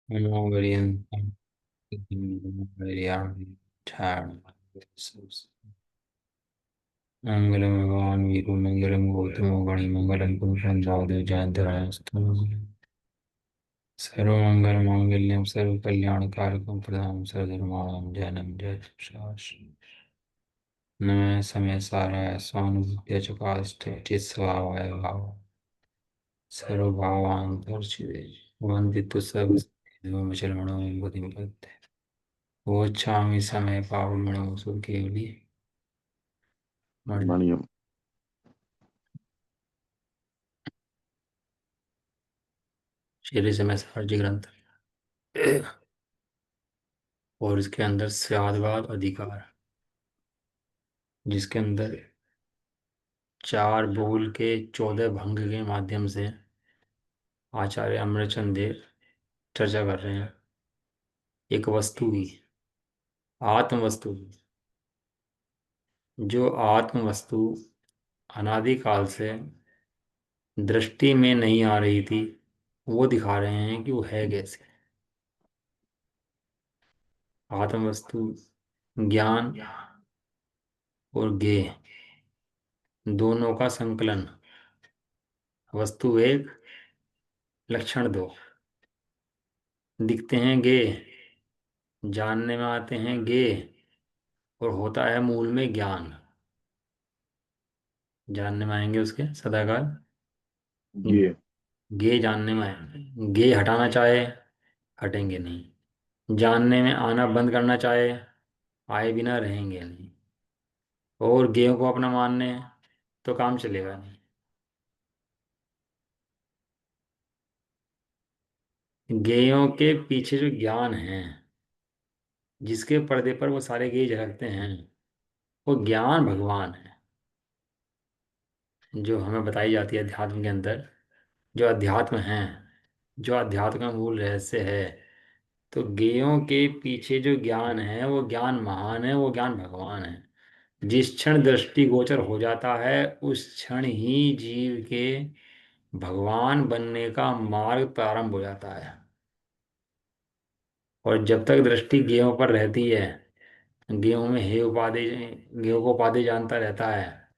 मनोबर्यन्तं मंगलम भगवान वीरू मंगलम गौतमो गणि मंगलम पुरुषं जावदेव जयंतरायस्तु सर्वमंगल मांगल्यम सर्व कल्याणकारकम प्रदाम सर्वधर्माणां जयनम जय शास्त्र नमः समय साराय स्वानुभूत्य च काष्ठे चित्स्वभावाय भाव सर्वभावांतर्चिदे वंदितु सर्व चरणों में बुद्धि पद्य वोच्छामि समय पावमणि सुकेवली मणि मणियम। श्री समय सारजी ग्रंथ और इसके अंदर स्यादवाद अधिकार जिसके अंदर 4 बोल के 14 भंग के माध्यम से आचार्य अमरचंद देव चर्चा कर रहे हैं। एक वस्तु की, आत्म वस्तु की, जो आत्म वस्तु अनादिकाल से दृष्टि में नहीं आ रही थी, वो दिखा रहे हैं कि वो है कैसे। आत्म वस्तु ज्ञान और ज्ञेय दोनों का संकलन, वस्तु एक लक्षण दो, दिखते हैं गे, जानने में आते हैं गे, और होता है मूल में ज्ञान। जानने में आएंगे उसके सदाकाल, ये गे जानने में आएंगे। गे हटाना चाहे हटेंगे नहीं, जानने में आना बंद करना चाहे आए बिना रहेंगे नहीं, और गेयों को अपना मानने तो काम चलेगा नहीं। गेयों के पीछे जो ज्ञान है, जिसके पर्दे पर वो सारे गेय झलकते हैं, वो ज्ञान भगवान है जो हमें बताई जाती है अध्यात्म के अंदर। जो अध्यात्म है, जो अध्यात्म का मूल रहस्य है, तो गेयों के पीछे जो ज्ञान है वो ज्ञान महान है, वो ज्ञान भगवान है। जिस क्षण दृष्टि गोचर हो जाता है उस क्षण ही जीव के भगवान बनने का मार्ग प्रारंभ हो जाता है। और जब तक दृष्टि गेयों पर रहती है, गेहूं में हे उपाधि, गेहूं को उपाधि जानता रहता है,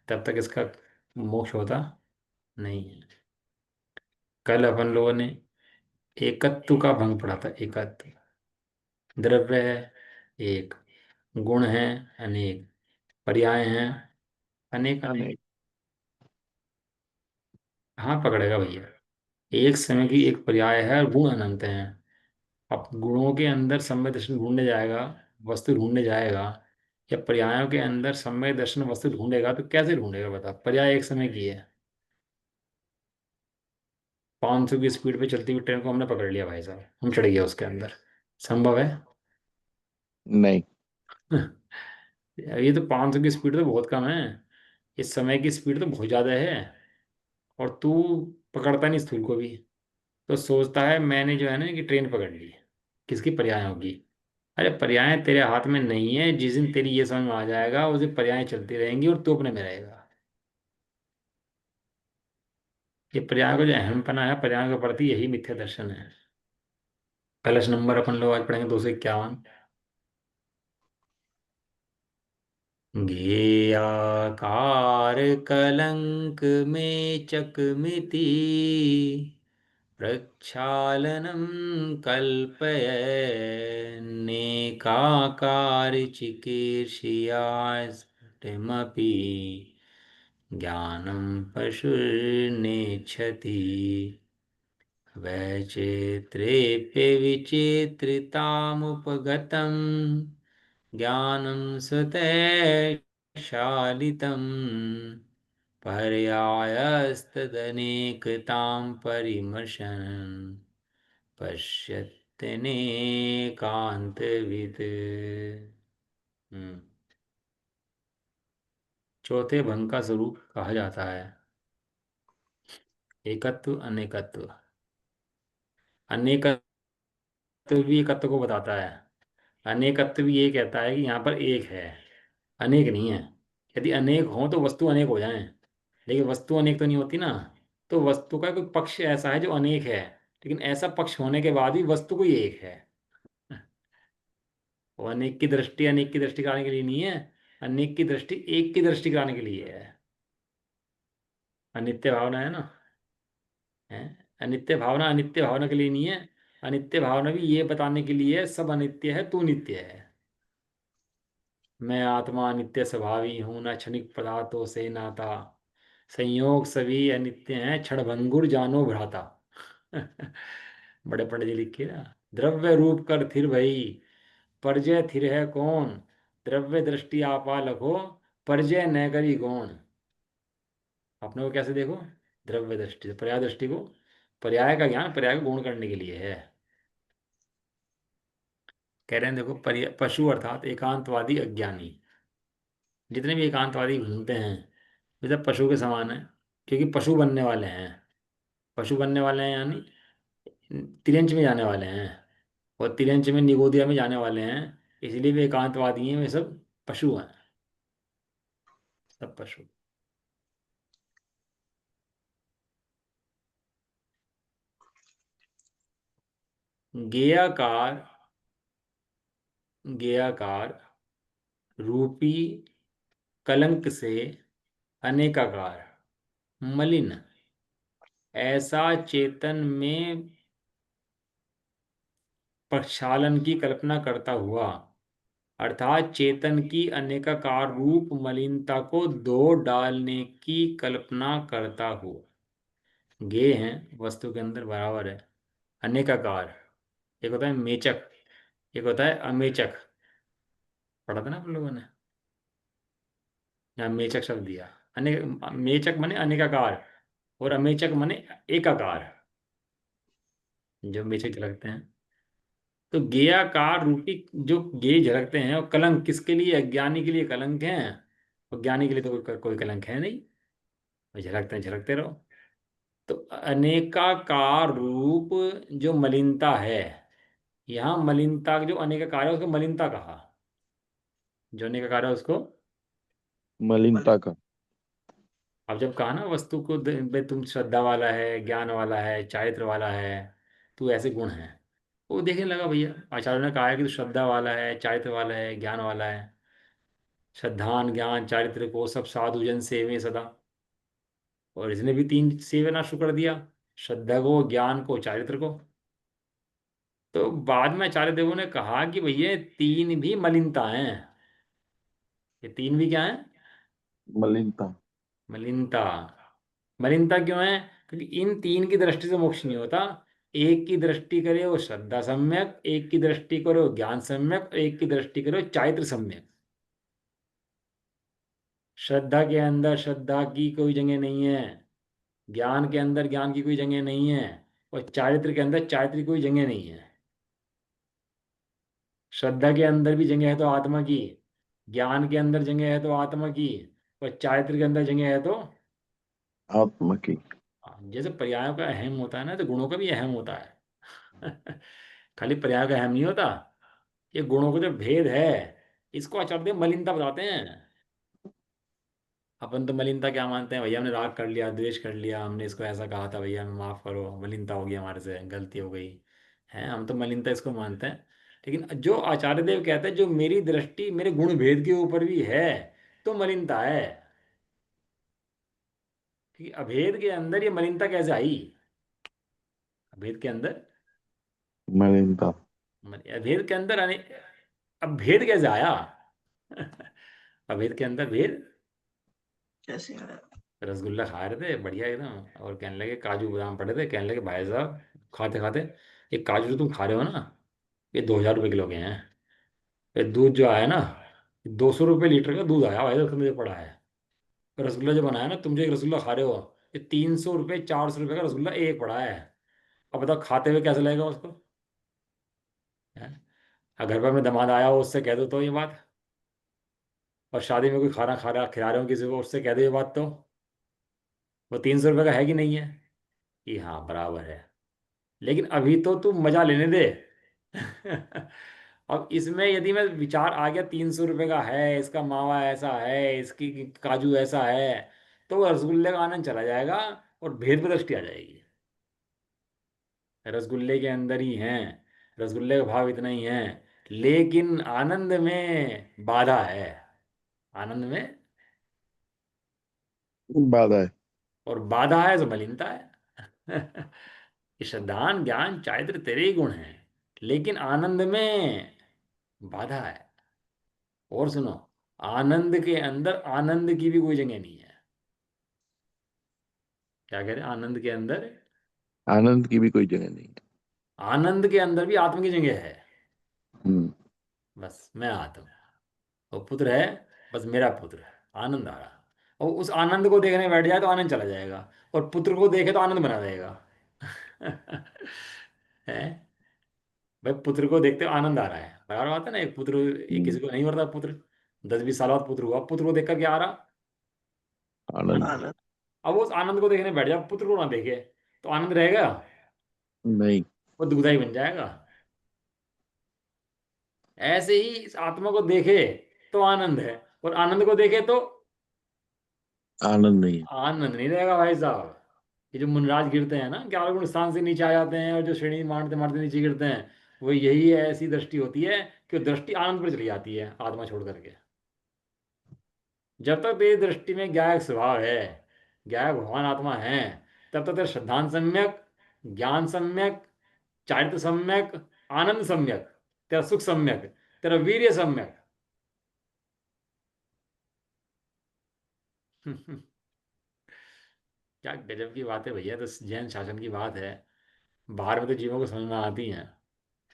तब तक इसका मोक्ष होता नहीं है। कल अपन लोगों ने एकत्व का भंग पढ़ा था। एकत्व, द्रव्य है एक, गुण है अनेक, पर्याय हैं अनेक अनेक। अनेक। हाँ पकड़ेगा भैया। एक समय की एक पर्याय है और गुण अनंत हैं। अब गुणों के अंदर सम्यक दर्शन ढूंढने जाएगा, वस्तु ढूंढने जाएगा, या पर्यायों के अंदर सम्यक दर्शन वस्तु ढूंढेगा, तो कैसे ढूंढेगा बता। पर्याय एक समय की है। 500 की स्पीड पे चलती हुई ट्रेन को हमने पकड़ लिया भाई साहब, हम चढ़ गया उसके अंदर, संभव है? नहीं। ये तो 500 की स्पीड तो बहुत कम है, इस समय की स्पीड तो बहुत ज़्यादा है। और तू पकड़ता नहीं स्थूल को भी, तो सोचता है मैंने जो है ना कि ट्रेन पकड़ ली। किसकी? पर्यायों की। अरे पर्याय तेरे हाथ में नहीं है। जिस दिन तेरी ये समझ में आ जाएगा उस दिन पर्याय चलती रहेंगी और तू अपने में रहेगा। ये पर्याय का जो अहमपना है, पर्याय के प्रति, यही मिथ्या दर्शन है। कलश नंबर अपन लोग आज पढ़ेंगे 251। गेयाकार कलंक में चकमिति प्रक्षालनं कल्पयन्नेकाकार चिकीर्षया स्फुटमपि ज्ञानं पशुर्नेच्छति वैचित्र्येऽप्यविचित्रितामुपगतं ज्ञानं स्वतः पर्यायस्तदनेकतां परिमर्शन् पश्यत्यनेकान्तवित्। हम्म। चौथे भंग का स्वरूप कहा जाता है एकत्व अनेकत्व। अनेकत्व भी एकत्व को बताता है, अनेकत्व भी ये कहता है कि यहाँ पर एक है, अनेक नहीं है। यदि अनेक हो तो वस्तु अनेक हो जाए, लेकिन वस्तु अनेक तो नहीं होती ना। तो वस्तु का कोई पक्ष ऐसा है जो अनेक है, लेकिन ऐसा पक्ष होने के बाद भी वस्तु कोई एक है। वो अनेक की दृष्टि अनेक की दृष्टि कराने के लिए नहीं है, अनेक की दृष्टि एक की दृष्टि कराने के लिए है। अनित्य भावना है ना, है। अनित्य भावना अनित्य भावना के लिए नहीं है, अनित्य भावना भी ये बताने के लिए है सब अनित्य है, तू नित्य है। मैं आत्मा नित्य स्वभावी हूं, न क्षणिक पदार्थों से नाता, संयोग सभी अनित्य हैं, क्षणभंगुर जानो भ्राता। बड़े पंडित जी लिखे ना, द्रव्य रूप कर थिर भई, परजय थिर है कौन, द्रव्य दृष्टि आपा लखो, परजय न करी गौण। अपने को कैसे देखो, द्रव्य दृष्टि से, पर्याय दृष्टि को, पर्याय का ज्ञान पर्याय को गुण करने के लिए है। कह रहे हैं देखो, पशु अर्थात एकांतवादी अज्ञानी, जितने भी एकांतवादी घूमते हैं वे सब पशु के समान है, क्योंकि पशु बनने वाले हैं। पशु बनने वाले हैं यानी तिरंज में जाने वाले हैं, और तिरंज में निगोदिया में जाने वाले हैं, इसलिए वे एकांतवादी हैं, वे सब पशु हैं, सब पशु। गेयाकार, गेयाकार रूपी कलंक से अनेकाकार मलिन, ऐसा चेतन में प्रक्षालन की कल्पना करता हुआ, अर्थात चेतन की अनेकाकार रूप मलिनता को दो डालने की कल्पना करता हुआ। गे हैं वस्तु के अंदर बराबर है, अनेकाकार, एक होता है मेचक, एक होता है अमेचक। पढ़ा था ना आप लोगों ने, यहाँ मेचक शब्द दिया। अनेक, मेचक माने अनेकाकार, और अमेचक माने एकाकार, जो मेचक झलकते हैं। तो गेयाकार रूपी जो गे झलकते हैं, और कलंक किसके लिए, अज्ञानी के लिए कलंक हैं, और ज्ञानी के लिए तो कोई कलंक है नहीं, वो झलकते हैं, झलकते रहो। तो अनेकाकार रूप जो मलिनता है, यहाँ मलिनता जो अनेकाकार है उसको मलिनता कहा, जो अनेकाकार है उसको। मलिनता का। अब जब कहा ना वस्तु को बे तुम श्रद्धा वाला है, ज्ञान वाला है, चारित्र वाला है, तू ऐसे गुण है, वो देखने लगा भैया आचार्य ने कहा है कि तू श्रद्धा वाला है, चारित्र वाला है, ज्ञान वाला है। श्रद्धान ज्ञान चारित्र को सब साधु जन सेवे सदा, और इसने भी तीन सेवना शुरू कर दिया, श्रद्धा को, ज्ञान को, चारित्र को। तो बाद में आचार्य देवों ने कहा कि भैया ये तीन भी मलिनता हैं, ये तीन भी क्या है, मलिनता। मलिनता। मलिनता क्यों है, क्योंकि इन तीन की दृष्टि से मोक्ष नहीं होता। एक की दृष्टि करे वो श्रद्धा सम्यक, एक की दृष्टि करे वो ज्ञान सम्यक, एक की दृष्टि करे वो चारित्र सम्यक। श्रद्धा के अंदर श्रद्धा की कोई जगह नहीं है, ज्ञान के अंदर ज्ञान की कोई जगह नहीं है, और चारित्र के अंदर चारित्र की कोई जगह नहीं है। श्रद्धा के अंदर भी जगह है तो आत्मा की, ज्ञान के अंदर जगह है तो आत्मा की, और चारित्र के अंदर जगह है तो। आत्मा की। हाँ, जैसे पर्यायों का अहम होता है ना, तो गुणों का भी अहम होता है। खाली पर्याय का अहम नहीं होता, ये गुणों का जो भेद है, इसको आचार्य मलिनता बताते हैं। अपन तो मलिनता क्या मानते हैं, भैया हमने राग कर लिया, द्वेष कर लिया, हमने इसको ऐसा कहा था, भैया हमें माफ करो, मलिनता हो गई हमारे से, गलती हो गई है, हम तो मलिनता इसको मानते हैं। लेकिन जो आचार्य देव कहते हैं जो मेरी दृष्टि मेरे गुण भेद के ऊपर भी है, तो मलिनता है। कि अभेद के अंदर ये मलिनता कैसे आई, अभेद के अंदर, मलिनता। अभेद के अंदर अब भेद कैसे आया। अभेद के अंदर भेद कैसे आया। रसगुल्ला खा रहे थे बढ़िया एकदम, और कहने लगे काजू बादाम पड़े थे, कहने लगे भाई साहब खाते खाते, ये काजू जो तुम खा रहे हो ना, ये 2,000 रुपये किलो के हैं। ये दूध जो आया ना, 200 रुपये लीटर का दूध आया भाई साहब, मुझे पड़ा है। रसगुल्ला जो बनाया ना, तुम जो एक रसगुल्ला खा रहे हो, ये 300 रुपये 400 रुपये का रसगुल्ला एक पड़ा है। अब बताओ खाते हुए कैसा लगेगा उसको, हैं? अगर घर पर में दामाद आया हो उससे कह दो तो ये बात, और शादी में कोई खाना खा रहा खिला रहे हो किसी को, उससे कह दो ये बात, तो वो 300 रुपये का है कि नहीं है, कि हाँ बराबर है। लेकिन अभी तो तू मजा लेने दे। अब इसमें यदि मैं विचार आ गया 300 रुपये का है, इसका मावा ऐसा है, इसकी काजू ऐसा है, तो रसगुल्ले का आनंद चला जाएगा, और भेद में दृष्टि आ जाएगी। रसगुल्ले के अंदर ही हैं, रसगुल्ले का भाव इतना ही है, लेकिन आनंद में बाधा है। आनंद में, बाधा है। और बाधा है तो मलिनता है। श्रद्धान ज्ञान चारित्र तेरे ही गुण हैं, लेकिन आनंद में बाधा है। और सुनो, आनंद के अंदर आनंद की भी कोई जगह नहीं है। क्या कह रहे हैं, आनंद के अंदर, आनंद की भी कोई जगह नहीं है। आनंद के अंदर भी आत्म की जगह है। हम्म। बस मैं आत्मा, वो पुत्र है, बस मेरा पुत्र है, आनंद आ रहा। और उस आनंद को देखने बैठ जाए तो आनंद चला जाएगा, और पुत्र को देखे तो आनंद बना रहेगा। है, भाई पुत्र को देखते हो आनंद आ रहा है, बराबर बात है ना। एक पुत्र, एक हम्म। किसी को नहीं होता पुत्र, 10-20 साल बाद पुत्र हुआ, पुत्र को देखकर क्या आ रहा, आनंद। आनंद। अब वो उस आनंद को देखने बैठ जाए, पुत्र को ना देखे, तो आनंद रहेगा, नहीं। वो दुखदाई बन जाएगा। ऐसे ही इस आत्मा को देखे तो आनंद है, और आनंद को देखे तो आनंद नहीं है। आनंद नहीं रहेगा भाई साहब। ये जो मुनराज गिरते हैं ना, 11 गुण स्थान से नीचे आ जाते हैं, और जो श्रेणी मारते मारते नीचे गिरते हैं, वो यही ऐसी दृष्टि होती है कि वो दृष्टि आनंद पर चली जाती है आत्मा छोड़ करके। जब तक तेरी दृष्टि में ज्ञायक स्वभाव है, ज्ञायक भगवान आत्मा है, तब तक तेरा श्रद्धान सम्यक, ज्ञान सम्यक, चारित्र सम्यक, आनंद सम्यक, तेरा सुख सम्यक, तेरा वीर्य सम्यक। क्या गजब की बात है भैया, तो जैन शासन की बात है। बाहर में तो जीवों को समझ में आती हैं,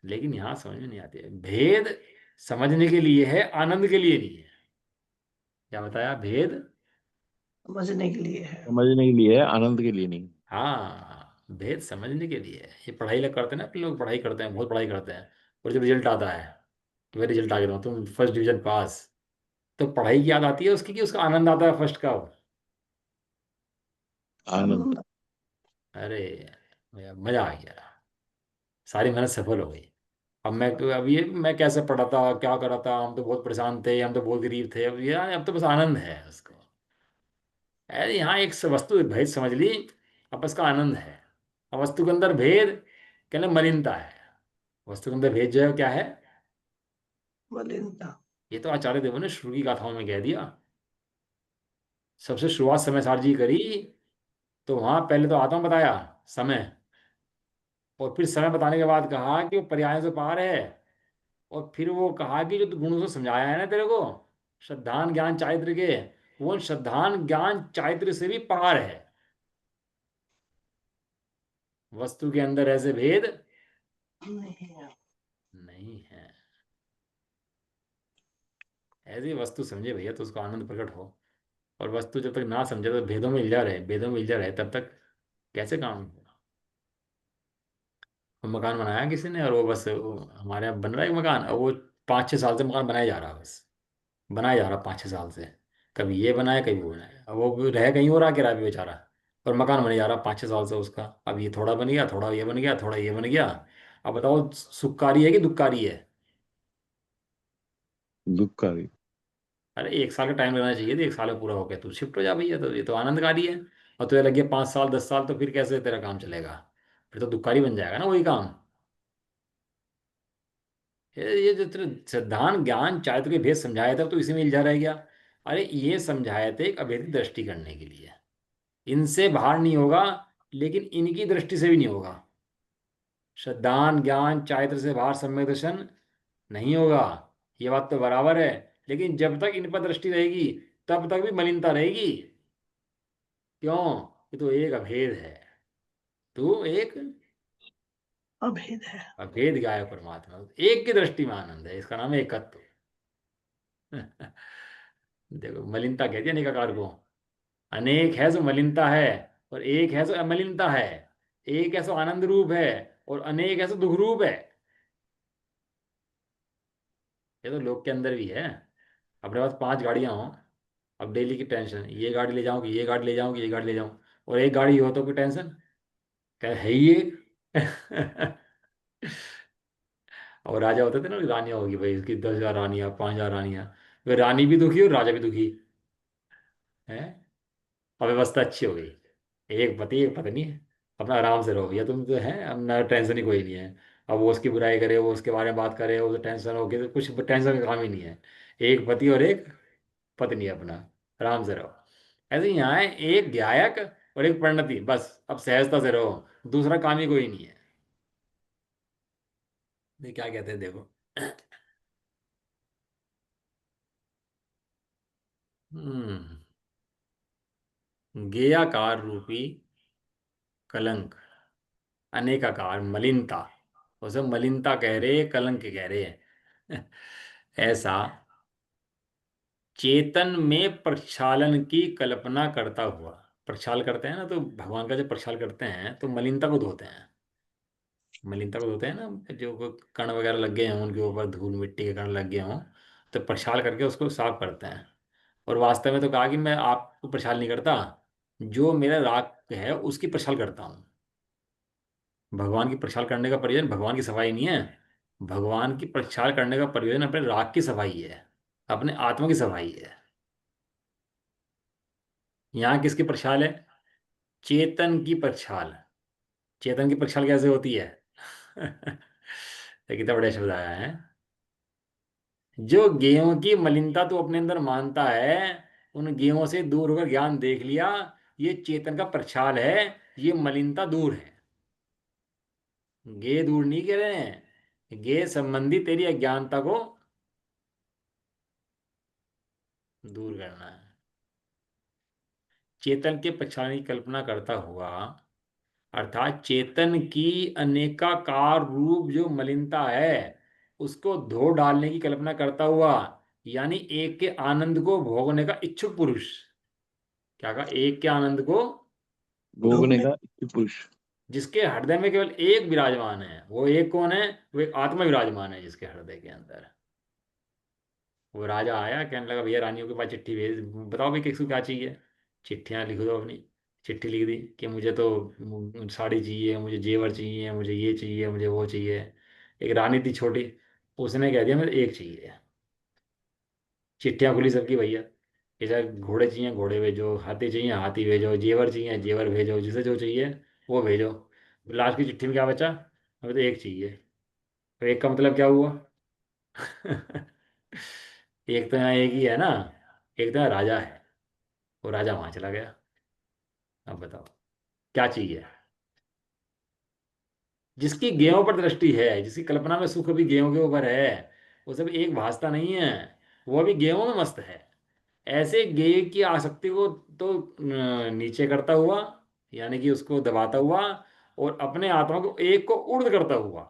लेकिन यहाँ समझ में नहीं आती है। भेद समझने के लिए है, आनंद के लिए नहीं है। क्या बताया, भेद, समझने के लिए है। समझने के लिए है, आनंद के लिए नहीं। हाँ भेद समझने के लिए है। ये पढ़ाई लोग करते हैं ना, अपने लोग पढ़ाई करते हैं, बहुत पढ़ाई करते हैं, और जब रिजल्ट आता है, तुम्हें रिजल्ट आ गया, तुम फर्स्ट डिवीजन पास, तो पढ़ाई की याद आती है उसकी, कि उसका आनंद आता है फर्स्ट का। आनंद। आनंद। अरे भैया मजा आ गया, सारी मेहनत सफल हो गई। अब ये मैं कैसे पढ़ा था, क्या करा था, हम तो बहुत परेशान थे, हम तो बहुत गरीब थे, अब ये अब तो बस आनंद है उसको। अरे यहाँ एक वस्तु भेद समझ ली, अब बस का आनंद है। अब वस्तु के अंदर भेद, कहने मलिनता है। वस्तु के अंदर भेद जो है क्या है, मलिनता। ये तो आचार्य देव ने शुरू की गाथाओं में कह दिया। सबसे शुरुआत समय सारजी करी, तो वहां पहले तो आत्मा बताया, समय, और फिर समय बताने के बाद कहा कि वो पर्यायों से पार है, और फिर वो कहा कि जो तू गुणों से समझाया है ना तेरे को, श्रद्धान ज्ञान चारित्र के, वो श्रद्धान ज्ञान चारित्र से भी पार है। वस्तु के अंदर ऐसे भेद नहीं है। नहीं है। ऐसी वस्तु समझे भैया तो उसको आनंद प्रकट हो। और वस्तु जब तक ना समझे तो भेदों में इल्झा रहे, भेदों में इल्झा रहे, तब तक कैसे काम होगा। वो मकान बनाया किसी ने, और वो बस हमारे यहाँ बन रहा है एक मकान, और वो 5-6 साल से मकान बनाया जा रहा है, बस बनाया जा रहा 5-6 साल से। कभी ये बनाया, कभी वो बनाया, अब वो रह कहीं और आके रहा भी बेचारा, और मकान बने जा रहा 5-6 साल से उसका। अब ये थोड़ा बन गया, थोड़ा ये बन गया, थोड़ा ये बन गया। अब बताओ सुखकारी है कि दुखकारी है। दुखकारी। अरे 1 साल का टाइम लेना चाहिए था, 1 साल में पूरा हो गया, तू शिफ्ट हो जा भैया, तो ये तो आनंदकारी है। और तुझे लगे 5 साल 10 साल, तो फिर कैसे तेरा काम चलेगा, फिर तो दुखकारी बन जाएगा ना वही काम। ये जो तेरे सिद्धांत ज्ञान चारित्र के भेद समझाया था, तो इसी में इल्झा रह गया। अरे ये समझाए थे एक अभेद की दृष्टि करने के लिए, इनसे बाहर नहीं होगा, लेकिन इनकी दृष्टि से भी नहीं होगा। श्रद्धान ज्ञान चारित्र से बाहर सम्यक दर्शन नहीं होगा, ये बात तो बराबर है। लेकिन जब तक इन पर दृष्टि रहेगी, तब तक भी मलिनता रहेगी। क्यों, ये तो एक अभेद है, तू एक अभेद है। अभेद गाय परमात्मा, एक की दृष्टि में आनंद है, इसका नाम है एकत्व। देखो मलिनता कहती है अनेक आकार को। अनेक है जो मलिनता है, और एक है जो अमलिनता है। एक है सो आनंद रूप है, और अनेक है सो दुख रूप है। ये तो लोग के अंदर भी है। अपने पास 5 गाड़ियां हो, अब डेली की टेंशन, ये गाड़ी ले जाऊं कि ये गाड़ी ले जाऊं कि ये गाड़ी ले जाऊं, और एक गाड़ी हो तो कोई टेंशन, क्या है ही एक। और राजा होते थे ना, रानियां होगी भाई इसकी 10,000 रानियां, 5,000 रानियां, वे रानी भी दुखी और राजा भी दुखी है। और व्यवस्था अच्छी हो गई, एक पति एक पत्नी है, अपना आराम से रहो भैया, तुम तो है, अब ना टेंशन ही कोई नहीं है। अब वो उसकी बुराई करे, वो उसके बारे में बात करे, वो तो टेंशन हो गई, तो कुछ टेंशन का काम ही नहीं है। एक पति और एक पत्नी अपना, आराम से रहो। ऐसे ही यहाँ है, एक गायक और एक परिणति, बस अब सहजता से रहो, दूसरा काम ही कोई नहीं है। ये क्या कहते हैं देखो। हम्म गेयाकार रूपी कलंक, अनेकाकार मलिनता, उसे मलिनता कह रहे, कलंक कह रहे हैं। ऐसा चेतन में प्रक्षालन की कल्पना करता हुआ, प्रक्षाल करते हैं ना, तो भगवान का जब प्रक्षाल करते हैं तो मलिनता को धोते हैं। मलिनता को धोते हैं ना, जो कोई कण वगैरह लग गए हों उनके ऊपर, धूल मिट्टी के कण लग गए हों, तो प्रक्षाल करके उसको साफ करते हैं। और वास्तव में तो कहा कि मैं आपको प्रक्षाल नहीं करता, जो मेरा राग है उसकी प्रक्षाल करता हूँ। भगवान की प्रक्षाल करने का प्रयोजन भगवान की सफाई नहीं है, भगवान की प्रक्षाल करने का प्रयोजन अपने राग की सफाई है, अपने आत्मा की सफाई है। यहाँ किसकी प्रक्षाल है? चेतन की प्रक्षाल। चेतन की प्रक्षाल कैसे होती है? ये कितना बड़ा शब्द आया है। जो गेयों की मलिनता तो अपने अंदर मानता है, उन गेयों से दूर होकर ज्ञान देख लिया, ये चेतन का प्रक्षाल है, ये मलिनता दूर है। गे दूर नहीं कह रहे हैं, गे संबंधी तेरी अज्ञानता को दूर करना है। चेतन के प्रक्षालन की कल्पना करता हुआ, अर्थात चेतन की अनेकाकार रूप जो मलिनता है उसको धो डालने की कल्पना करता हुआ, यानी एक के आनंद को भोगने का इच्छुक पुरुष। क्या कहा? एक के आनंद को, भोगने ढूंढने। का इच्छुक पुरुष। जिसके हृदय में केवल एक विराजमान है, वो एक कौन है? वो एक आत्मा विराजमान है जिसके हृदय के अंदर। वो राजा आया, कहने लगा भैया रानियों के पास चिट्ठी भेज, बताओ भाई किसको क्या चाहिए, चिट्ठियां लिख दो अपनी। चिट्ठी लिख दी कि मुझे तो साड़ी चाहिए, मुझे जेवर चाहिए, मुझे ये चाहिए, मुझे वो चाहिए। एक रानी थी छोटी, उसने कह दिया मुझे एक चाहिए। चिट्ठियां खुली सबकी भैया, कि चाहे घोड़े चाहिए घोड़े भेजो, हाथी चाहिए हाथी भेजो, जेवर चाहिए जेवर भेजो, जिसे जो चाहिए वो भेजो। लास्ट की चिट्ठी में क्या बचा? हमें तो एक चाहिए। तो एक का मतलब क्या हुआ? एक तो यहाँ एक ही है ना, एक तो यहाँ राजा है, वो राजा वहां चला गया। अब बताओ क्या चाहिए? जिसकी गेयों पर दृष्टि है, जिसकी कल्पना में सुख भी गेयों के ऊपर है, वो सब एक भासता नहीं है, वो अभी गेयों में मस्त है। ऐसे गेय की आसक्ति को तो नीचे करता हुआ, यानी कि उसको दबाता हुआ, और अपने आत्मा को एक को ऊर्ध्व करता हुआ,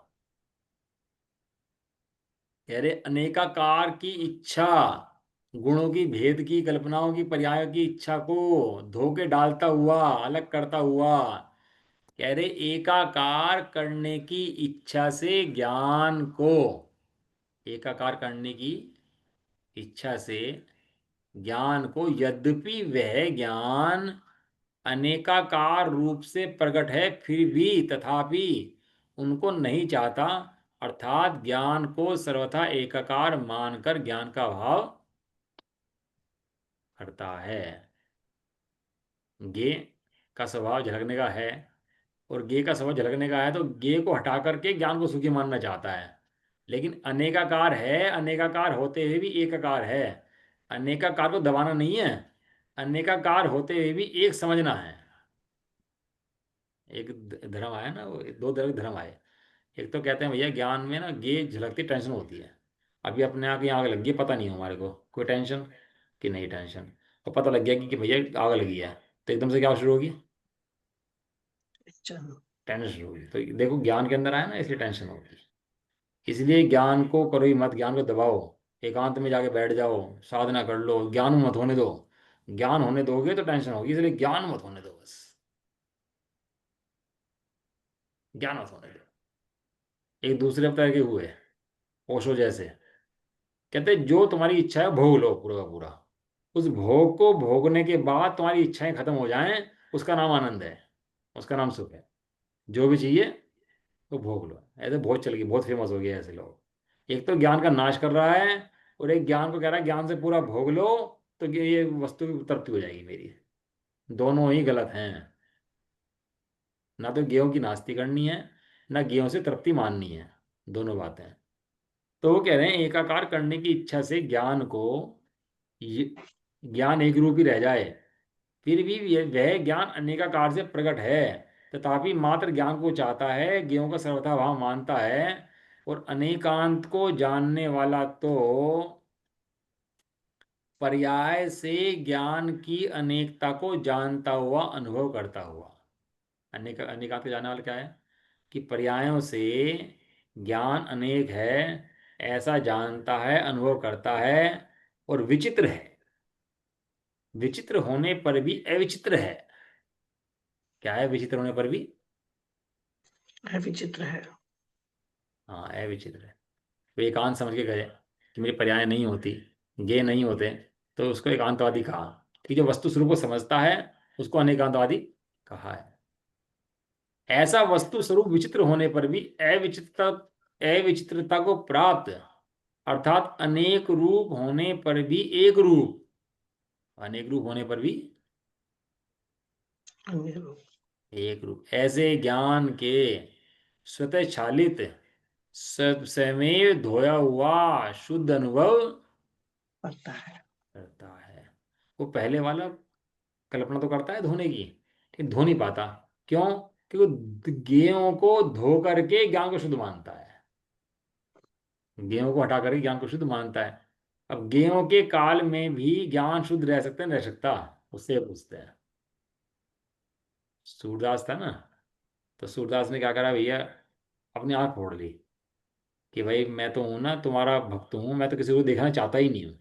कह रहे अनेकाकार की इच्छा, गुणों की भेद की कल्पनाओं की पर्यायों की इच्छा को धो के डालता हुआ, अलग करता हुआ, कह रहे एकाकार करने की इच्छा से ज्ञान को, एकाकार करने की इच्छा से ज्ञान को, यद्यपि वह ज्ञान अनेकाकार रूप से प्रकट है फिर भी, तथापि उनको नहीं चाहता, अर्थात ज्ञान को सर्वथा एकाकार मानकर ज्ञान का भाव करता है। गे का स्वभाव झलकने का है, और गे का स्वभाव झलकने का है, तो गे को हटा करके ज्ञान को सुखी मानना चाहता है। लेकिन अनेकाकार है, अनेकाकार होते हुए भी एकाकार है, अनेकाकार को दबाना नहीं है, अनेकाकार होते हुए भी एक समझना है। एक धर्म आया ना, वो दो तरह के धर्म आए। एक तो कहते हैं भैया ज्ञान में ना ये झलकती टेंशन होती है, अभी अपने आप ही आग लग गई, पता नहीं है हमारे को कोई टेंशन कि नहीं टेंशन, और पता लग गया कि भैया आग लगी है, तो एकदम से क्या शुरू होगी? चलो। टेंशन शुरू होगी। तो देखो ज्ञान के अंदर आया ना, इसलिए टेंशन होगी। इसलिए ज्ञान को करो ही मत, ज्ञान को दबाओ, एकांत में जाके बैठ जाओ, साधना कर लो, ज्ञान मत होने दो। ज्ञान होने दोगे तो टेंशन होगी, इसलिए ज्ञान मत होने दो बस, ज्ञान मत होने दो। एक दूसरे अवतार के हुए, ओशो जैसे, कहते जो तुम्हारी इच्छा है भोग लो पूरा का पूरा, उस भोग को भोगने के बाद तुम्हारी इच्छाएं खत्म हो जाएं, उसका नाम आनंद है, उसका नाम सुख है। जो भी चाहिए वो भोग लो। ऐसे बहुत चल गई, बहुत फेमस हो गया ऐसे लोग। एक तो ज्ञान का नाश कर रहा है, और एक ज्ञान को कह रहा है ज्ञान से पूरा भोग लो, तो ये वस्तु की तृप्ति हो जाएगी मेरी। दोनों ही गलत हैं। ना तो ज्ञेयों की नास्ती करनी है, ना ज्ञेयों से तृप्ति माननी है, दोनों बातें। तो वो कह रहे हैं एकाकार करने की इच्छा से ज्ञान को, ये- ज्ञान एक रूप ही रह जाए, फिर भी वह ज्ञान अनेकाकार से प्रकट है, तथापि मात्र ज्ञान को चाहता है, ज्ञेयों का सर्वथा भाव मानता है, और अनेकांत को जानने वाला तो पर्याय से ज्ञान की अनेकता को जानता हुआ अनुभव करता हुआ। अनेकांत को जानने वाला क्या है? कि पर्यायों से ज्ञान अनेक है ऐसा जानता है, अनुभव करता है, और विचित्र है, विचित्र होने पर भी अविचित्र है। क्या है विचित्र होने पर भी? है, विचित्र है। हाँ, अविचित्र है। वे एकांत समझ के गए कि मेरी पर्याय नहीं होती, ये नहीं होते, तो उसको एकांतवादी कहा। कि जो वस्तु स्वरूप को समझता है उसको अनेकांतवादी कहा है। ऐसा वस्तु स्वरूप विचित्र होने पर भी अविचित्रता, अविचित्रता को प्राप्त, अर्थात अनेक रूप होने पर भी एक रूप, अनेक रूप होने पर भी अन्य रूप एक रूप, ऐसे ज्ञान के स्वतः चालित स्वयं धोया हुआ शुद्ध अनुभव पड़ता है। करता है। वो पहले वाला कल्पना तो करता है धोने की, लेकिन धो नहीं पाता। क्यों? क्योंकि वो गेयों को धो करके ज्ञान को शुद्ध मानता है, गेयों को हटा करके ज्ञान को शुद्ध मानता है। अब गेयों के काल में भी ज्ञान शुद्ध रह सकता है, नहीं रह सकता? उससे पूछते हैं। सूरदास था ना, तो सूरदास ने क्या करा भैया, अपनी आंख फोड़ ली कि भाई मैं तो हूं ना, तुम्हारा भक्त हूं, मैं तो किसी को देखना चाहता ही नहीं हूं।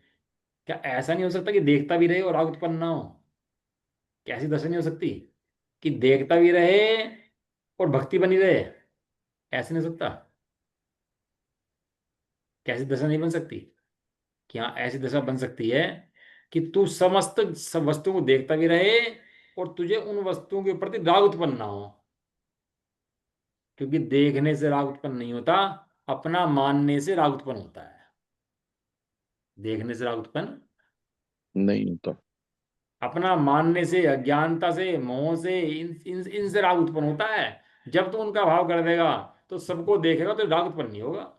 क्या ऐसा नहीं हो सकता कि देखता भी रहे और राग उत्पन्न ना हो? कैसी दशा नहीं हो सकती कि देखता भी रहे और भक्ति बनी रहे? ऐसे नहीं हो सकता? कैसी दशा नहीं बन सकती? कि हाँ, ऐसी दशा बन सकती है कि तू समस्त सब वस्तुओं को देखता भी रहे और तुझे उन वस्तुओं के प्रति राग उत्पन्न ना हो। क्योंकि देखने से राग उत्पन्न नहीं होता, अपना मानने से राग उत्पन्न होता है। देखने से राग उत्पन्न, नहीं होता। अपना मानने से, अज्ञानता से, मोह से, इनसे राग उत्पन्न होता है। जब तू उनका भाव कर देगा तो सबको देखेगा तो राग उत्पन्न नहीं होगा।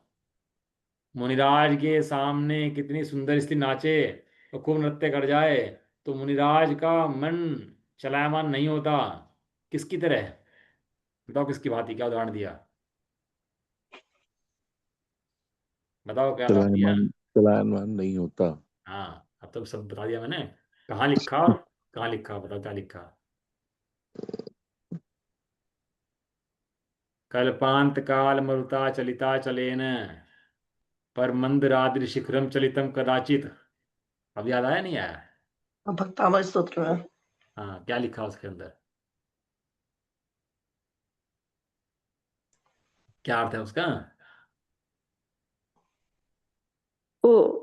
मुनिराज के सामने कितनी सुंदर स्त्री नाचे और खूब नृत्य कर जाए तो मुनिराज का मन चलायमान नहीं होता। किसकी तरह? बताओ किसकी भांति, क्या उदाहरण दिया? बताओ क्या उदाहरण दिया? चलायमान, चलायमान नहीं होता। हाँ, अब तो सब बता दिया मैंने। कहाँ लिखा और कहाँ लिखा, बताओ क्या लिखा? कल्पांत काल मरुता चलिता चलेन, पर मंदराद्रि शिखरम चलितम कदाचित। अब याद आया नहीं आया? अब भक्तामृत स्तोत्र में हाँ, क्या लिखा उसके अंदर? क्या अर्थ है उसका? वो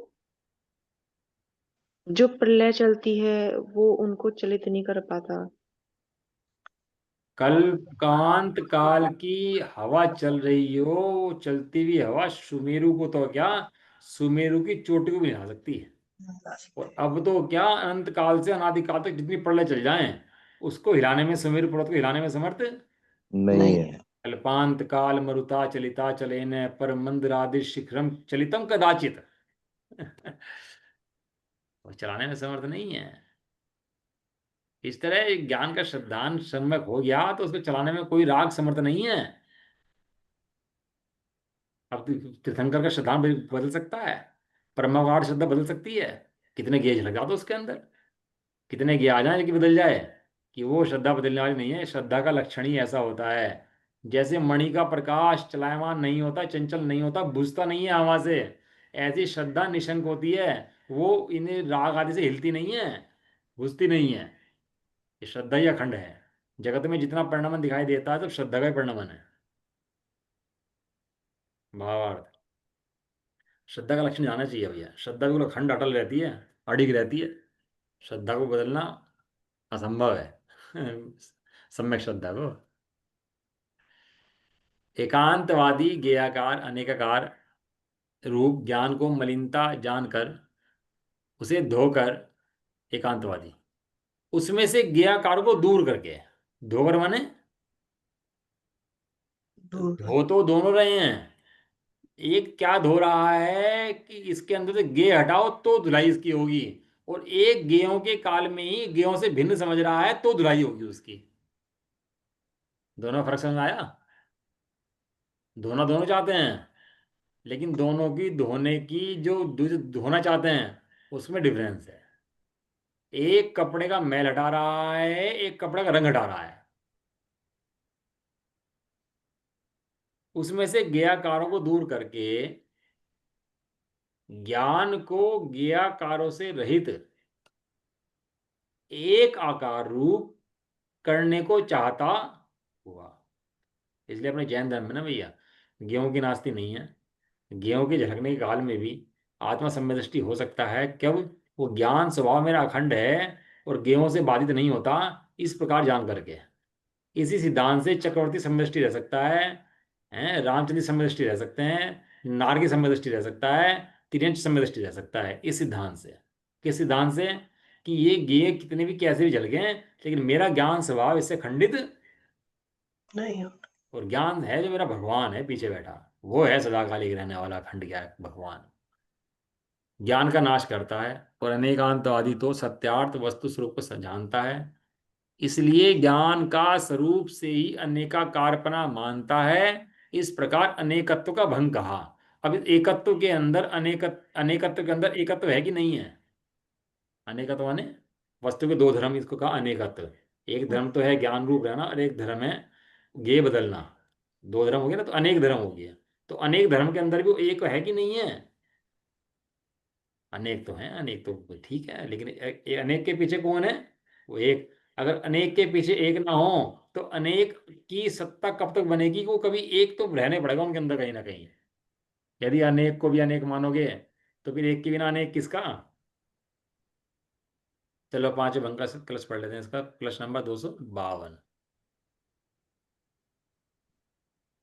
जो प्रलय चलती है वो उनको चलित नहीं कर पाता। कल्पकांत काल की हवा चल रही हो, चलती हुई हवा सुमेरु को तो क्या, सुमेरु की चोटी को भी हिला सकती है। ला सकते और हैं। अब तो क्या, अनंत काल से अनादि काल तक जितनी प्रलय चल जाएं उसको हिलाने में, सुमेरु पर्वत को हिलाने में समर्थ नहीं नहीं है। है। कल्पांत काल मरुता चलिता चलेन, पर मंदरादि शिखरम चलितम कदाचित। वो चलाने में समर्थ नहीं है। इस तरह ज्ञान का श्रद्धांत सम्यक हो गया तो उसको चलाने में कोई राग समर्थ नहीं है। अब तीर्थंकर का श्रद्धांत बदल सकता है, परमागाढ़ श्रद्धा बदल सकती है। कितने गेज लगा दो उसके अंदर, कितने गे आ जाए कि बदल जाए। कि वो श्रद्धा बदलने वाली नहीं है। श्रद्धा का लक्षण ही ऐसा होता है। जैसे मणि का प्रकाश चलायमान नहीं होता, चंचल नहीं होता, बुझता नहीं है हवा से, ऐसी श्रद्धा निशंक होती है। वो इन्हें राग आदि से हिलती नहीं है, बुझती नहीं है। ये श्रद्धा ही अखंड है। जगत में जितना परिणाम दिखाई देता है सब श्रद्धा का ही परिणाम है। भावार्थ, श्रद्धा का लक्षण जाना चाहिए भैया। श्रद्धा बिल्कुल अखंड अटल रहती है, अडिग रहती है। श्रद्धा को बदलना असंभव है। सम्यक श्रद्धा को। एकांतवादी ज्ञेयाकार अनेकाकार रूप ज्ञान को मलिनता जानकर उसे धोकर, एकांतवादी उसमें से ज्ञेयाकार को दूर करके, धोकर माने दूर धो तो दोनों रहे हैं, एक क्या धो रहा है कि इसके अंदर से गे हटाओ तो धुलाई इसकी होगी, और एक गेयों के काल में ही गेयों से भिन्न समझ रहा है तो धुलाई होगी उसकी। दोनों फर्क समझ में आया? धोना दोनों चाहते हैं, लेकिन दोनों की धोने की जो धोना चाहते हैं उसमें डिफरेंस है। एक कपड़े का मैल हटा रहा है, एक कपड़े का रंग हटा रहा है। उसमें से ज्ञाकारों को दूर करके ज्ञान को ज्ञाकारों से रहित एक आकार रूप करने को चाहता हुआ। इसलिए अपने जैन धर्म में ना भैया, गेहूं की नास्ती नहीं है। गेहूं के झलकने के काल में भी आत्मा सम्यदृष्टि हो सकता है, कब? वो ज्ञान स्वभाव मेरा अखंड है और गेहूं से बाधित नहीं होता, इस प्रकार जान करके। इसी सिद्धांत से चक्रवर्ती समदृष्टि रह सकता है, रामचंद्र समदृष्टि रह सकते हैं, नारकी समदृष्टि रह सकता है, तिर्यंच समदृष्टि रह सकता है, इस सिद्धांत से। किस सिद्धांत से? कि ये गेय कितने भी कैसे भी झलके, लेकिन मेरा ज्ञान स्वभाव इससे खंडित, नहीं होता। और ज्ञान है जो मेरा भगवान है पीछे बैठा, वो है सदाकालिक रहने वाला अखंड ज्ञान भगवान। ज्ञान का नाश करता है और अनेकांतवादी तो सत्यार्थ वस्तु स्वरूप को जानता है, इसलिए ज्ञान का स्वरूप से ही अनेकाकारपना मानता है। इस प्रकार अनेकत्व का भंग कहा। अब इस एकत्व के अंदर अनेकत्व के अंदर एकत्व है कि नहीं है? अनेकत्व माने वस्तु के दो धर्म, इसको कहा अनेकत्व। एक धर्म तो है ज्ञान रूप रहना, और एक धर्म है गे बदलना। दो धर्म हो गया ना, तो अनेक धर्म हो गया। तो अनेक धर्म के अंदर भी वो एक है कि नहीं है? अनेक तो हैं, अनेक तो ठीक है, लेकिन अनेक के पीछे कौन है? वो एक। अगर अनेक के पीछे एक ना हो तो अनेक की सत्ता कब तक बनेगी? वो कभी एक तो रहने पड़ेगा उनके अंदर कहीं ना कहीं। यदि अनेक को भी अनेक मानोगे तो फिर एक के बिना अनेक किसका? चलो पांचवें भंग का क्लश पढ़ लेते हैं, इसका क्लश नंबर 252।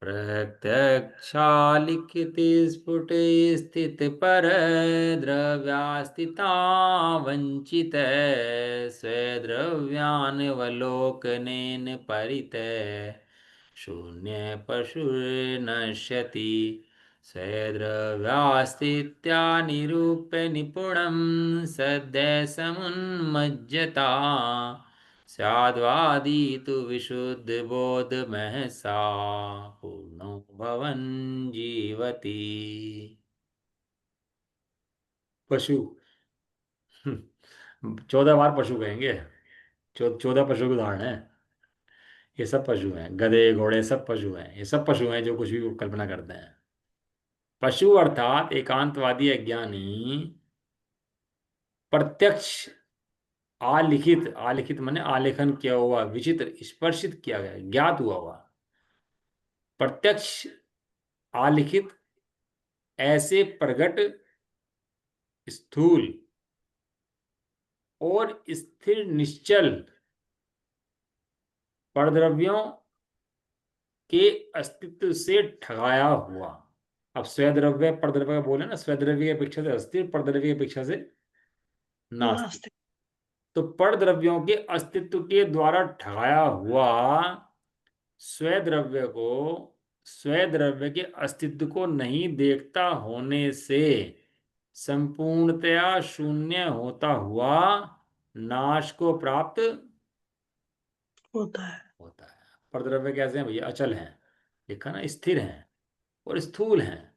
प्रत्यक्षालिखिति स्फुट स्थित पर द्रव्यास्थिता वंचित स्वेद्रव्यान्वलोकनेन परित शून्य पशुर्नश्यति स्वेद्रव्यास्थित्या निरूप्य निपुणं सद्य समुन्मज्जता स्याद्वादी तु विशुद्धबोधमः सा पूर्णो भवन जीवति। पशु, 14 बार पशु कहेंगे। 14 पशु के उदाहरण है। ये सब पशु हैं, गधे घोड़े सब पशु हैं, ये सब पशु हैं जो कुछ भी कल्पना करते हैं। पशु अर्थात एकांतवादी अज्ञानी प्रत्यक्ष आलिखित, आलिखित माने आलेखन किया हुआ, विचित्र स्पर्शित किया गया, ज्ञात हुआ प्रत्यक्ष आलिखित ऐसे प्रगट स्थूल और स्थिर निश्चल परद्रव्यों के अस्तित्व से ठगाया हुआ। अब स्वद्रव्य परद्रव्य का बोले ना, स्वद्रव्य की अपेक्षा से अस्थिर, परद्रव्य की अपेक्षा से नास्तिक। नास्तिक। तो परद्रव्यों के अस्तित्व के द्वारा ठगाया हुआ स्वद्रव्य को, स्वद्रव्य के अस्तित्व को नहीं देखता होने से संपूर्णतया शून्य होता हुआ नाश को प्राप्त होता है। होता है। परद्रव्य कैसे हैं भैया? अचल हैं, लिखा ना, स्थिर हैं और स्थूल हैं,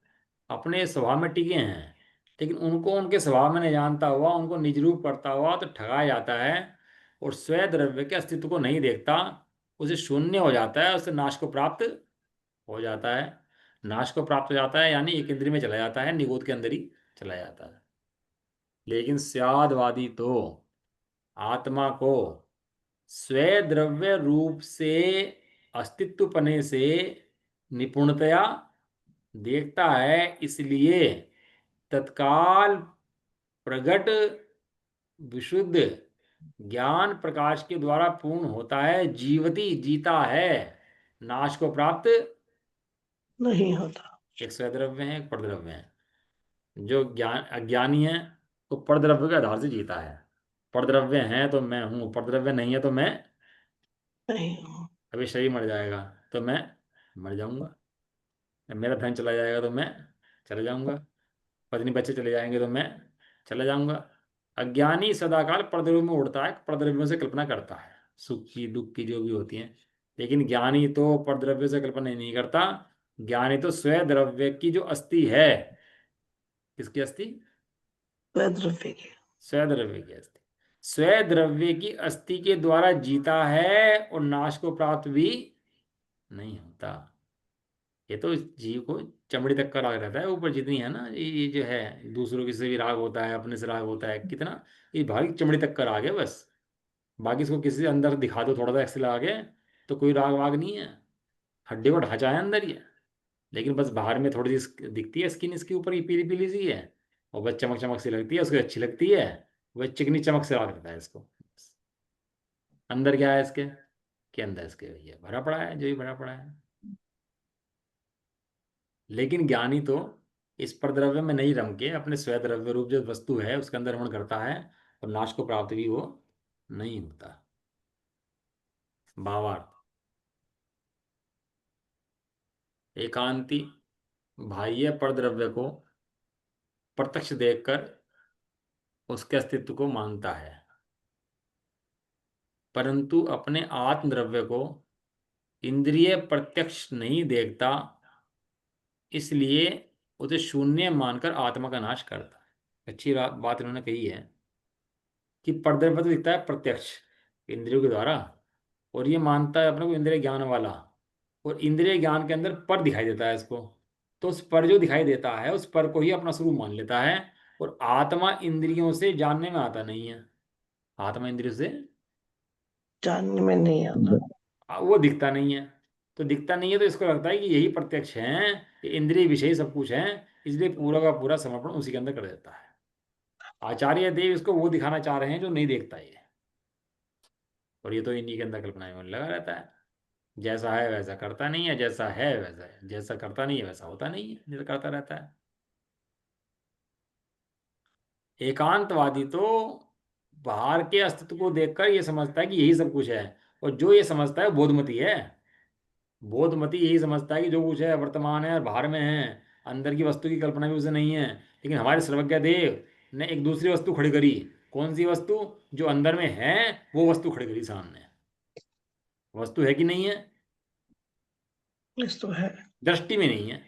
अपने स्वभाव में टिके हैं, लेकिन उनको उनके स्वभाव में नहीं जानता हुआ, उनको निज रूप करता हुआ तो ठगाया जाता है, और स्वद्रव्य के अस्तित्व को नहीं देखता, उसे शून्य हो जाता है, उससे नाश को प्राप्त हो जाता है। नाश को प्राप्त हो जाता है यानी एक इंद्रिय में चला जाता है, निगोद के अंदर ही चला जाता है। लेकिन स्यादवादी तो आत्मा को स्वद्रव्य रूप से अस्तित्व पने से निपुणतया देखता है, इसलिए तत्काल प्रगट विशुद्ध ज्ञान प्रकाश के द्वारा पूर्ण होता है, जीवती जीता है, नाश को प्राप्त। नहीं होता। एक स्वद्रव्य है, एक परद्रव्य है। जो ज्ञान अज्ञानी है वो परद्रव्य के आधार से जीता है। परद्रव्य है तो मैं हूं, परद्रव्य नहीं है तो मैं, नहीं हूँ। अभी शरीर मर जाएगा तो मैं मर जाऊंगा। मेरा धन चला जाएगा तो मैं चला जाऊंगा, पत्नी बच्चे चले जाएंगे तो मैं चला जाऊंगा। अज्ञानी सदाकाल परद्रव्यों में उड़ता है, परद्रव्यों से कल्पना करता है, सुख की दुख की जो भी होती है। लेकिन ज्ञानी तो परद्रव्य से कल्पना ही नहीं करता। ज्ञानी तो स्वयं द्रव्य की जो अस्थि है, किसकी अस्थि? द्रव्य की। स्वयं द्रव्य की अस्थि, स्वयं द्रव्य की अस्थि के द्वारा जीता है और नाश को प्राप्त भी नहीं होता। ये तो इस जीव को चमड़ी तक का राग रहता है, ऊपर जितनी है ना ये जो है, दूसरों के से भी राग होता है, अपने से राग होता है कितना, ये भाई चमड़ी तक का राग है बस। बाकी इसको किसी अंदर दिखा दो थोड़ा सा एक्स लगा के, तो कोई राग वाग नहीं है, हड्डी को ढांचा है अंदर ही है। लेकिन बस बाहर में थोड़ी सी दिखती है स्किन इसके ऊपर, ये पीली पीली सी है, और बस चमक चमक सी लगती है, उसको अच्छी लगती है, वह चिकनी चमक से राग रहता है इसको। अंदर क्या है इसके, के अंदर इसके भैया भरा पड़ा है, जो भी भरा पड़ा है। लेकिन ज्ञानी तो इस परद्रव्य में नहीं रम के अपने स्वद्रव्य रूप जो वस्तु है उसके अंदर रमण करता है, और नाश को प्राप्त भी वो नहीं होता। भावार्थ, एकांती बाह्य परद्रव्य को प्रत्यक्ष देखकर उसके अस्तित्व को मानता है, परंतु अपने आत्म द्रव्य को इंद्रिय प्रत्यक्ष नहीं देखता, इसलिए उसे शून्य मानकर आत्मा का नाश करता है। अच्छी बात इन्होंने कही है कि परद्रव्य तो दिखता है प्रत्यक्ष इंद्रियों के द्वारा, और ये मानता है अपने को इंद्रिय ज्ञान वाला, और इंद्रिय ज्ञान के अंदर पर दिखाई देता है इसको। तो उस पर जो दिखाई देता है उस पर को ही अपना स्वरूप मान लेता है, और आत्मा इंद्रियों से जानने में आता नहीं है। आत्मा इंद्रियों से जानने में नहीं आता। वो दिखता नहीं है। तो दिखता नहीं है तो इसको लगता है कि यही प्रत्यक्ष है, ये इंद्रिय विषय सब कुछ है, इसलिए पूरा का पूरा समर्पण उसी के अंदर कर देता है। आचार्य देव इसको वो दिखाना चाह रहे हैं जो नहीं देखता ये, और ये तो इन्हीं के अंदर कल्पना में लगा रहता है। जैसा है वैसा करता नहीं है, जैसा है वैसा है, जैसा करता नहीं है वैसा होता नहीं है, जैसा करता रहता है। एकांतवादी तो बाहर के अस्तित्व को देखकर ये समझता है कि यही सब कुछ है, और जो ये समझता है बोधमती है। बोधमती यही समझता है कि जो कुछ है वर्तमान है और बाहर में है, अंदर की वस्तु की कल्पना भी उसे नहीं है। लेकिन हमारे सर्वज्ञ देव ने एक दूसरी वस्तु खड़ी करी। कौन सी वस्तु? जो अंदर में है वो वस्तु खड़ी करी सामने। वस्तु है कि नहीं है? इस तो है। दृष्टि में नहीं है।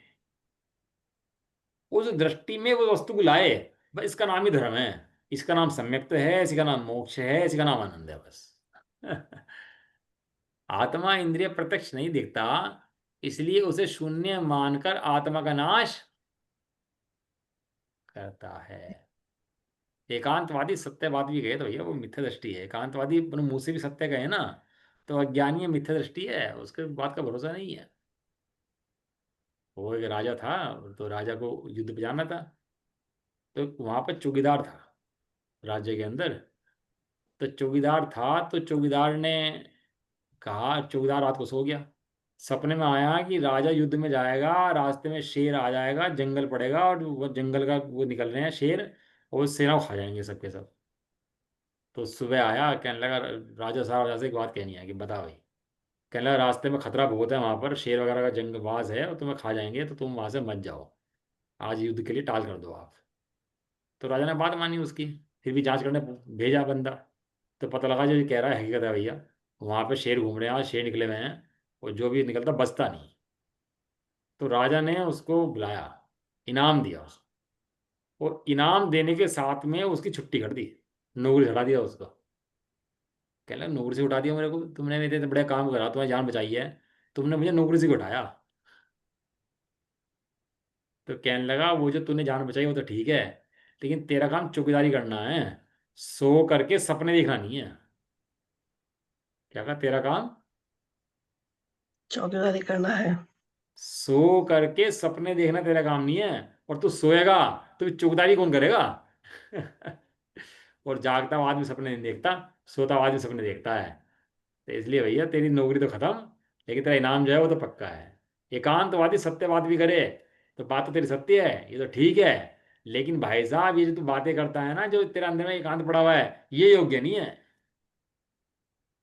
उस दृष्टि में वो वस्तु को लाए, बस इसका नाम ही धर्म है। इसका नाम सम्यक्त है, इसी का नाम मोक्ष है, इसी का नाम आनंद है बस। आत्मा इंद्रिय प्रत्यक्ष नहीं दिखता, इसलिए उसे शून्य मानकर आत्मा का नाश करता है। एकांतवादी सत्यवादी भी गए तो भैया वो मिथ्या दृष्टि है। एकांतवादी अपने मुंह से भी सत्य कहे ना, तो अज्ञानी मिथ्या दृष्टि है, उसके बात का भरोसा नहीं है। वो एक राजा था, तो राजा को युद्ध पे जाना था, तो वहां पर चौकीदार था राज्य के अंदर। तो चौकीदार था, तो चौकीदार ने कहा, चौकीदार रात को सो गया, सपने में आया कि राजा युद्ध में जाएगा, रास्ते में शेर आ जाएगा, जंगल पड़ेगा, और वो जंगल का वो निकल रहे हैं शेर, और वो सेना को खा जाएंगे सबके सब। तो सुबह आया, कहने लगा राजा साहब, राजा से एक बात कहनी है कि बता भाई। कहने लगा रास्ते में खतरा बहुत है, वहां पर शेर वगैरह का जंगवास है और तुम्हें खा जाएंगे, तो तुम वहां से मत जाओ, आज युद्ध के लिए टाल कर दो आप। तो राजा ने बात मानी उसकी, फिर भी जांच करने भेजा बंदा। तो पता लगा जो ये कह रहा है हकीकत है भैया, वहां पे शेर घूम रहे हैं, आज शेर निकले हुए हैं, और जो भी निकलता बचता नहीं। तो राजा ने उसको बुलाया, इनाम दिया उसको, और इनाम देने के साथ में उसकी छुट्टी कर दी, नौकरी हटा दिया उसको। कह लगा नौकरी से उठा दिया मेरे को, तुमने मेरे इतने बड़े काम करा, तुम्हें जान बचाई है, तुमने मुझे नौकरी से क्यों उठाया? तो कहने लगा वो जो तूने जान बचाई वो तो ठीक है, लेकिन तेरा काम चौकीदारी करना है, सो करके सपने देखना नहीं है। क्या कहा? तेरा काम चौकीदारी करना है। सो करके सपने देखना तेरा काम नहीं है, और तू सोएगा तो फिर चौकीदारी कौन करेगा? और जागता हुआ आदमी सपने नहीं देखता, सोता हुआ आदमी सपने देखता है। तो इसलिए भैया तेरी नौकरी तो खत्म, लेकिन तेरा इनाम जो है वो तो पक्का है। एकांतवादी सत्यवाद भी करे तो बात तो तेरी सत्य है, ये तो ठीक है, लेकिन भाई साहब ये जो तू बातें करता है ना, जो तेरे अंदर में एकांत पड़ा हुआ है, ये योग्य नहीं है।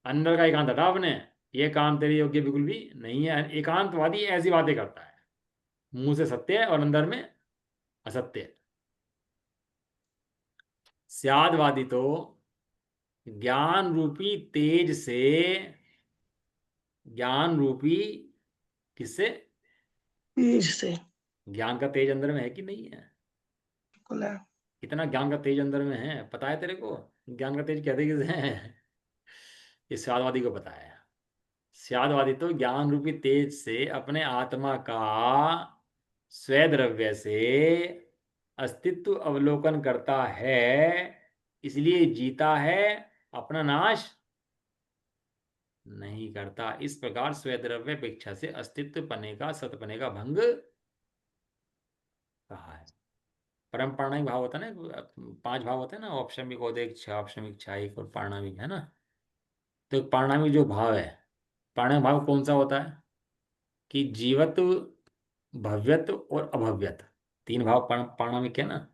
अंदर का एकांत हटा अपने, ये काम तेरे योग्य बिल्कुल भी नहीं है। एकांतवादी ऐसी बातें करता है। मुंह से सत्य है और अंदर में असत्य है। स्यादवादी तो ज्ञान रूपी तेज से, ज्ञान रूपी किससे, तेज से। ज्ञान का तेज अंदर में है कि नहीं है? बिल्कुल है। कितना ज्ञान का तेज अंदर में है पता है तेरे को? ज्ञान का तेज कहते किसे हैं? ये स्यादवादी को पता है। स्यादवादी तो ज्ञान रूपी तेज से अपने आत्मा का स्वद्रव्य से अस्तित्व अवलोकन करता है, इसलिए जीता है, अपना नाश नहीं करता। इस प्रकार स्वद्रव्य अपेक्षा से अस्तित्व पने का, सतपने का भंग कहा है। परम पारणिक भाव होता है ना, 5 भाव होते हैं ना, औपशमिक, औदेक, औपशमिक, छायिक और पारणिक, है ना। तो एक पारणिक जो भाव है, पारणिक भाव कौन सा होता है कि जीवत्व, भव्यत्व और अभव्यत्व, 3 भाव पारणिक है ना।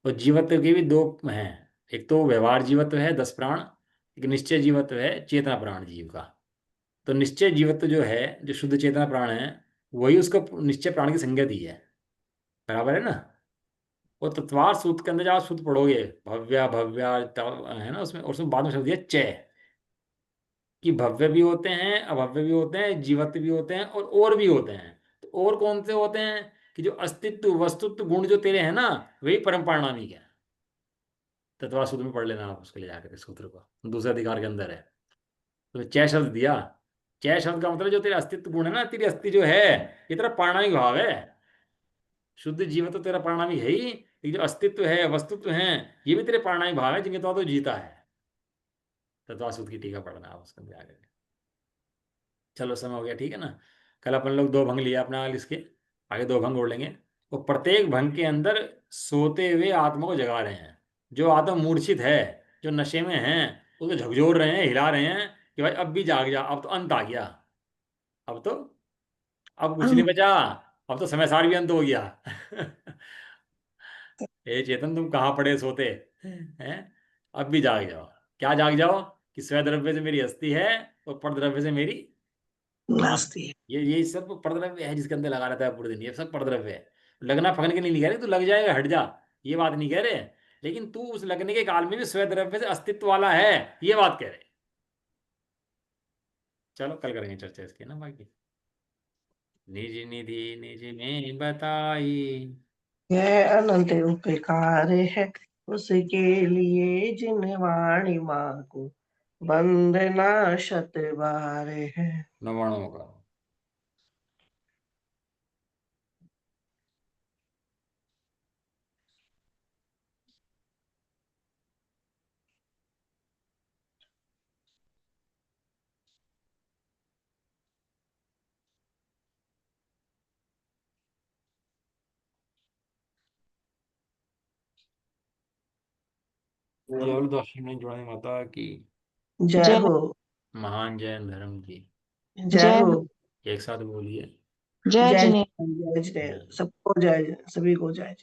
और जीवत्व के भी 2 हैं, एक तो व्यवहार जीवत्व है 10 प्राण, एक निश्चय जीवत्व है चेतना प्राण जीव का। तो निश्चय जीवत्व जो है, जो शुद्ध चेतना प्राण है, वही उसका निश्चय प्राण की संज्ञा दी है, बराबर है ना। वो तत्वार सूत्र के अंदर जब आप सूत्र पढ़ोगे, भव्या भव्या है ना उसमें, और उसमें बाद में शब्द दिया चय, कि भव्य भी होते हैं, अभव्य भी होते हैं, जीवत भी होते हैं और भी होते हैं। तो और कौन से होते हैं कि जो अस्तित्व वस्तुत्व गुण जो तेरे हैं ना, वही परम पारणामिक है। तत्वा सूत्र में पढ़ लेना आप, उसके लिए जाकर इस सूत्र को दूसरे अधिकार के अंदर है। तो चय शब्द दिया, चय शब्द का मतलब जो तेरा अस्तित्व गुण है ना, तेरी अस्थि जो है, ये तेरा पारणामिक भाव है। शुद्ध जीवन तो तेरा पारणामिक है ही, लेकिन जो अस्तित्व है, वस्तुत्व है, ये भी तेरे पारणामिक भाव है, जिनके तो जीता है। तत्वा सूत्र की टीका पढ़ना आप उसके अंदर आगे। चलो समय हो गया, ठीक है ना। कल अपन लोग 2 भंग लिया अपना, इसके आगे 2 भंग और लेंगे। वो प्रत्येक भंग के अंदर सोते हुए आत्मा को जगा रहे हैं। जो आत्मा मूर्छित है, जो नशे में है, उसको झकझोर रहे हैं, हिला रहे हैं कि भाई अब भी जाग जा, अब तो अंत आ गया, अब तो, अब कुछ नहीं बचा, अब तो समय सार भी अंत हो गया। ए चेतन, तुम कहाँ पड़े सोते हैं, अब भी जाग जाओ। क्या जाग जाओ? कि स्वद्रव्य से मेरी हस्ती है और परद्रव्य से मेरी नाश। नास्ती है। ये सब परद्रव्य है जिसके अंदर लगा रहता है पूरे दिन, ये सब परद्रव्य है। लगना फगने के लिए नहीं कह रहे, तू लग जाएगा हट जा, ये बात नहीं कह रहे। लेकिन तू उस लगने के काल में भी स्वद्रव्य से अस्तित्व वाला है, ये बात कह रहे। चलो कल करेंगे चर्चा इसकी ना बाकी। निज निधि निज में बताई। यह अनंत उपकार है उसके लिए जिन वाणी माँ को वंदना शत बार है। नवाणों का केवल दर्शन में जुड़े माता की जय जय हो। महान जैन धर्म की। जय जय हो। एक साथ बोलिए। जय जय जिनेन्द्र। जय जय सबको जय, सभी को जय।